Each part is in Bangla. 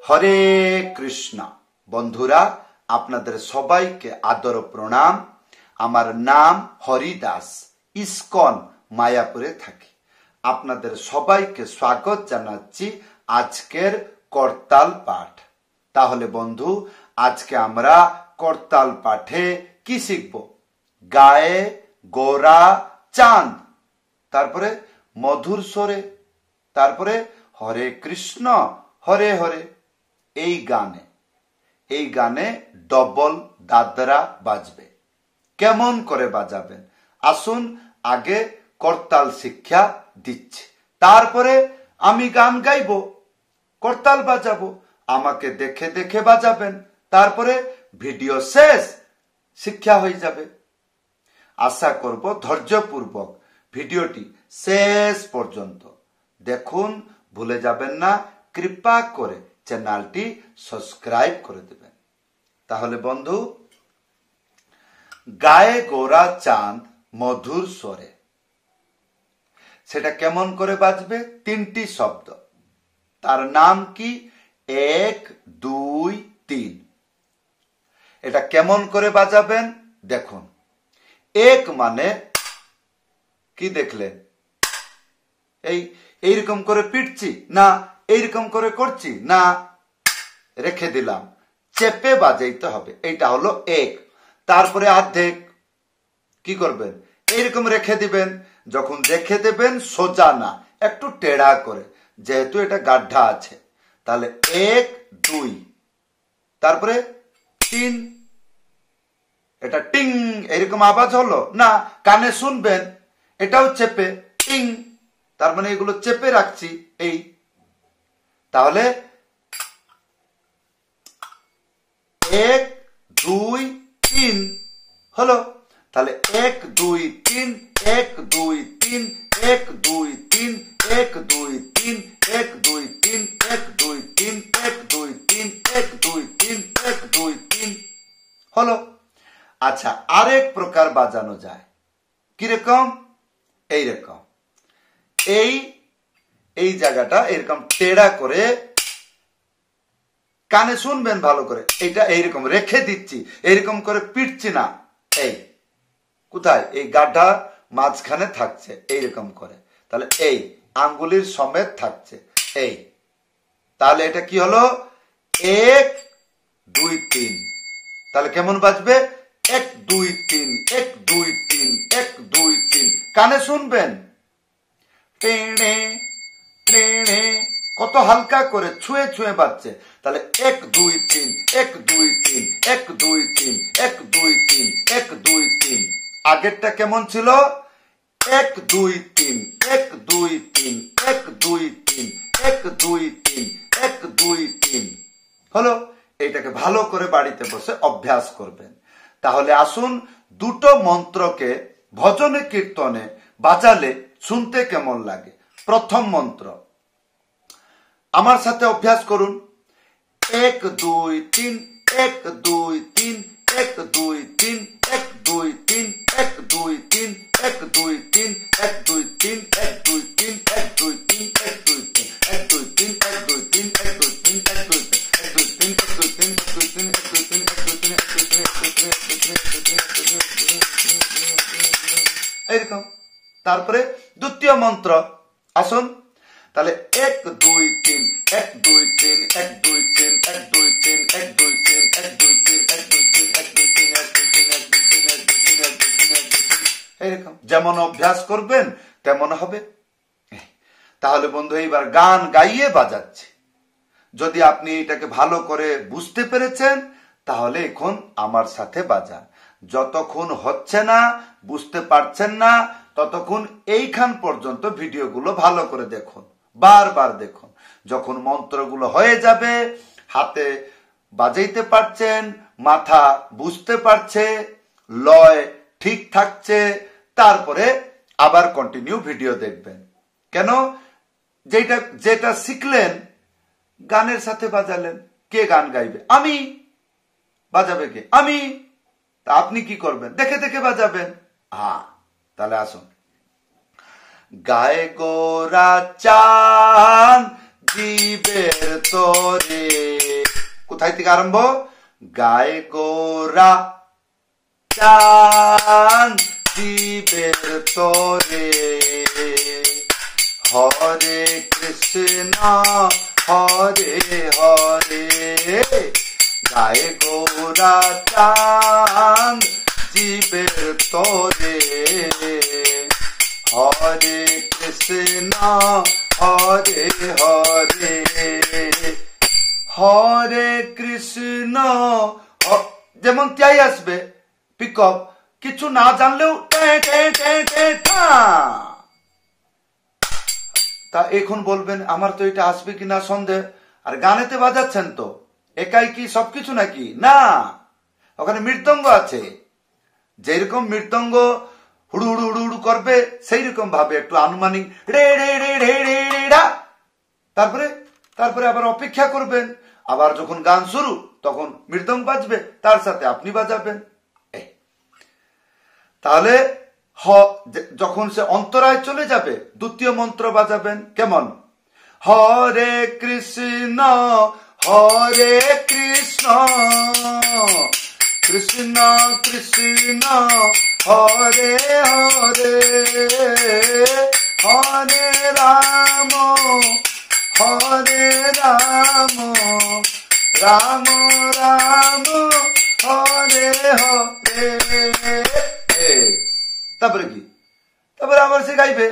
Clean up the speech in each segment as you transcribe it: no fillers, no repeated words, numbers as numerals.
হরে কৃষ্ণ। বন্ধুরা, আপনাদের সবাইকে আদর প্রণাম। আমার নাম হরিদাস, ইস্কন মায়াপুরে থাকি। আপনাদের সবাইকে স্বাগত জানাচ্ছি আজকের করতাল পাঠ। তাহলে বন্ধু, আজকে আমরা করতাল পাঠে কি শিখব? গায়ে গোরা চাঁদ, তারপরে মধুর স্বরে, তারপরে হরে কৃষ্ণ হরে হরে। এই গানে ডবল দাদরা বাজবে। কেমন করে বাজাবেন আসুন আগে করতাল শিক্ষা দিচ্ছি, তারপরে আমি গান গাইব, করতাল বাজাবো, আমাকে দেখে দেখে বাজাবেন, তারপরে ভিডিও শেষ, শিক্ষা হয়ে যাবে। আশা করব ধৈর্যপূর্বক ভিডিওটি শেষ পর্যন্ত দেখুন, ভুলে যাবেন না কৃপা করে চ্যানেলটি সাবস্ক্রাইব করে দেবেন। তাহলে বন্ধু, গায়ে গোরা চাঁদ মধুর স্বরে, সেটা কেমন করে বাজবে? তিনটি শব্দ, তার নাম কি? 1 2 3। এটা কেমন করে বাজাবেন দেখুন। 1 মানে কি দেখলেন? এইরকম করে পিটছি না, এইরকম করে করছি না, রেখে দিলাম, চেপে বাজাইতে হবে। এইটা হলো 1। তারপরে অর্ধেক কি করবেন? এইরকম রেখে দিবেন। যখন রেখে দেবেন সোজা না, একটু টেढ़া করে, যেহেতু এটা গাড্ডা আছে। তাহলে 1 2, তারপরে 3। এটা টিং এরকম আওয়াজ হলো না, কানে শুনবেন। এটাও চেপে টিং, তার মানে এগুলো চেপে রাখছি। এই তাহলে 1 2 3 হলো। তাহলে 1 2 3 1 2 3 1 2 3 1 2 3 1 2 3 1 2 3 1 2 3 1 2 3 1 2 3 হলো। আচ্ছা, আরেক প্রকার বাজানো যায়। কিরকম? এইরকম, এই জায়গাটা এরকম টেढ़া করে কানে শুনবেন ভালো করে। এইটা এইরকম রেখে দিচ্ছি, এইরকম করে পিটছি না। এই কোথায়? এই গাড্ডা মাঝখানে থাকছে, এইরকম করে। তাহলে এই আঙ্গুলির সমেত থাকছে এই। তাহলে এটা কি হলো? 1 2 3। তাহলে কেমন বাজবে? 1 2 3 1 2 3 1 2 3। কানে শুনবেন, কত হালকা করে ছুঁয়ে ছুঁয়ে বাজছে। তাহলে 1 2 3 1 2 3 1 2 3 1 2 3 1 2 3। আগেরটা কেমন ছিল? 1 2 3 1 2 3 1 2 3 1 2 3 1 2 3 হলো। এইটাকে ভালো করে বাড়িতে বসে অভ্যাস করবেন। তাহলে আসুন দুটো মন্ত্রকে ভজনে কীর্তনে বাজালে শুনতে কেমন লাগে। প্রথম মন্ত্র আমার সাথে অভ্যাস করুন। 1 2 3 1 2 3 1 2 3 1 2 3 1 2 3 1 2 3 1 2 3 1 2 3 1 2 3 1 2 3 1 2 3 1 2 3 1 2 3 1 2 3 1 2 3 1 2 3 1 2 3 1 2 3 এইরকম। তারপরে দ্বিতীয় মন্ত্র আসুন। তাহলে 1 2 3 1 2 3 1 2 3 1 2 3 1 2 3 1 2 3 1 2 3 1 2 3 1 2 3 1 2 3 1 2 3 1 2 3 1 2 3 এরকম যেমন অভ্যাস করবেন তেমন হবে। তাহলে বন্ধু, এইবার গান গাইয়ে বাজাচ্ছি। যদি আপনি এটাকে ভালো করে বুঝতে পেরেছেন তাহলে এখন আমার সাথে বাজান। যতক্ষণ হচ্ছে না, বুঝতে পারছেন না, ততক্ষণ এইখান পর্যন্ত ভিডিওগুলো ভালো করে দেখুন, বারবার দেখুন। যখন মন্ত্রগুলো হয়ে যাবে, হাতে বাজাইতে পারছেন, মাথা বুঝতে পারছে, লয় ঠিক থাকছে, তারপরে আবার কন্টিনিউ ভিডিও দেখবেন। কেন? যেটা শিখলেন গানের সাথে বাজালেন। কে গান গাইবে? আমি। বাজাবে কে? আমি। তা আপনি কি করবেন? দেখে দেখে বাজাবেন। তাহলে আসুন। গায়ে গোরা চাঁদ জীবের তরে। কোথায় থেকে আরম্ভ? গায়ে গোরা চাঁদ জীবের তরে, হরে কৃষ্ণ হরে হরে। গায়ে গোরা চাঁদ জীবের তরে, হরে কৃষ্ণ হরে হরে। হরে কৃষ্ণ যেমন ত্যাই আসবে পিক আপ, কিছু না জানলেও তা এখন বলবেন আমার তো এটা আসবে কিনা সন্দেহ। আর গানেতে বাজাচ্ছেন তো একাই কি সবকিছু নাকি? না, ওখানে মৃদঙ্গ আছে। যেরকম মৃদঙ্গ হুড়ু হুড়ু হুড়ু হুড়ু করবে সেই রকম ভাবে একটু আনুমানিক রে রে রে রে রে রে রা। তারপরে তারপরে আবার অপেক্ষা করবেন, আবার যখন গান শুরু তখন মৃদঙ্গ বাজবে, তার সাথে আপনি বাজাবেন। তাহলে যখন সে অন্তরায় চলে যাবে দ্বিতীয় মন্ত্র বাজাবেন কেমন? হরে কৃষ্ণ হরে কৃষ্ণ কৃষ্ণ কৃষ্ণ হরে হরে, হরে রাম হরে রাম রাম রাম হরে হরে। তারপরে কি? তারপরে আবার সে গাইবে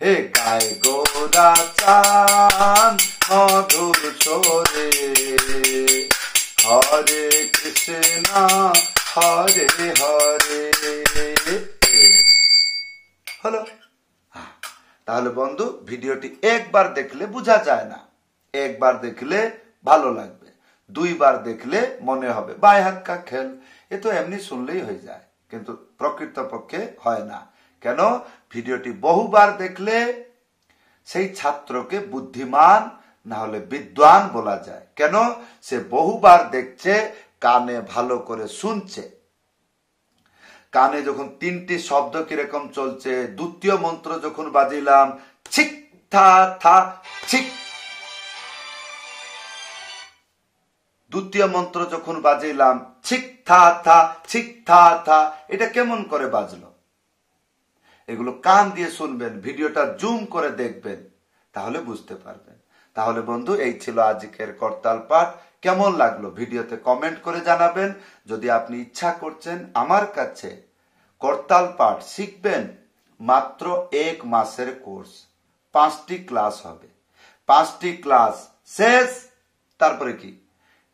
হে গায়ে গোরা চাঁদ মধুর ছোরে, হরে কৃষ্ণ হরে হরে। হলো? তাহলে বন্ধু ভিডিওটি একবার দেখলে বোঝা যায় না, একবার দেখলে ভালো লাগবে, দুইবার দেখলে মনে হবে বাই হাত কা খেল, এ তো এমনি শুনলেই হয়ে যায়, কিন্তু প্রকৃতপক্ষে হয় না। কেন? ভিডিওটি বহুবার দেখলে সেই ছাত্রকে বুদ্ধিমান না হলে বিদ্বান বলা যায়। কেন? সে বহুবার দেখছে, কানে ভালো করে শুনছে। কানে যখন তিনটি শব্দ কিরকম চলছে, দ্বিতীয় মন্ত্র যখন বাজিলাম ছিক থা থা ছিক, দ্বিতীয় মন্ত্র যখন বাজিলাম ছিক থা থা ছিক থা থা, এটা কেমন করে বাজলো? এগুলো কান দিয়ে শুনবেন, ভিডিওটা জুম করে দেখবেন, তাহলে বুঝতে পারবেন। তাহলে বন্ধু এই ছিল আজকের করতাল পাঠ। কেমন লাগলো ভিডিওতে কমেন্ট করে জানাবেন। যদি আপনি ইচ্ছা করছেন আমার কাছে করতাল পাঠ শিখবেন, মাত্র 1 মাসের কোর্স, 5টি ক্লাস হবে, 5টি ক্লাস শেষ। তারপরে কি?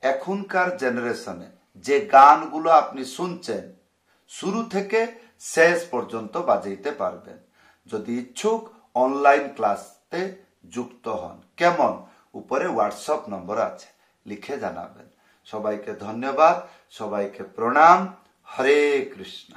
এখনকার জেনারেশনে যে গানগুলো আপনি শুনছেন শুরু থেকে শেষ পর্যন্ত বাজাইতে পারবেন। যদি ইচ্ছুক অনলাইন ক্লাসে যুক্ত হন। কেমন? উপরে হোয়াটসঅ্যাপ নম্বর আছে, লিখে জানাবেন। সবাইকে ধন্যবাদ, সবাইকে প্রণাম। হরে কৃষ্ণ।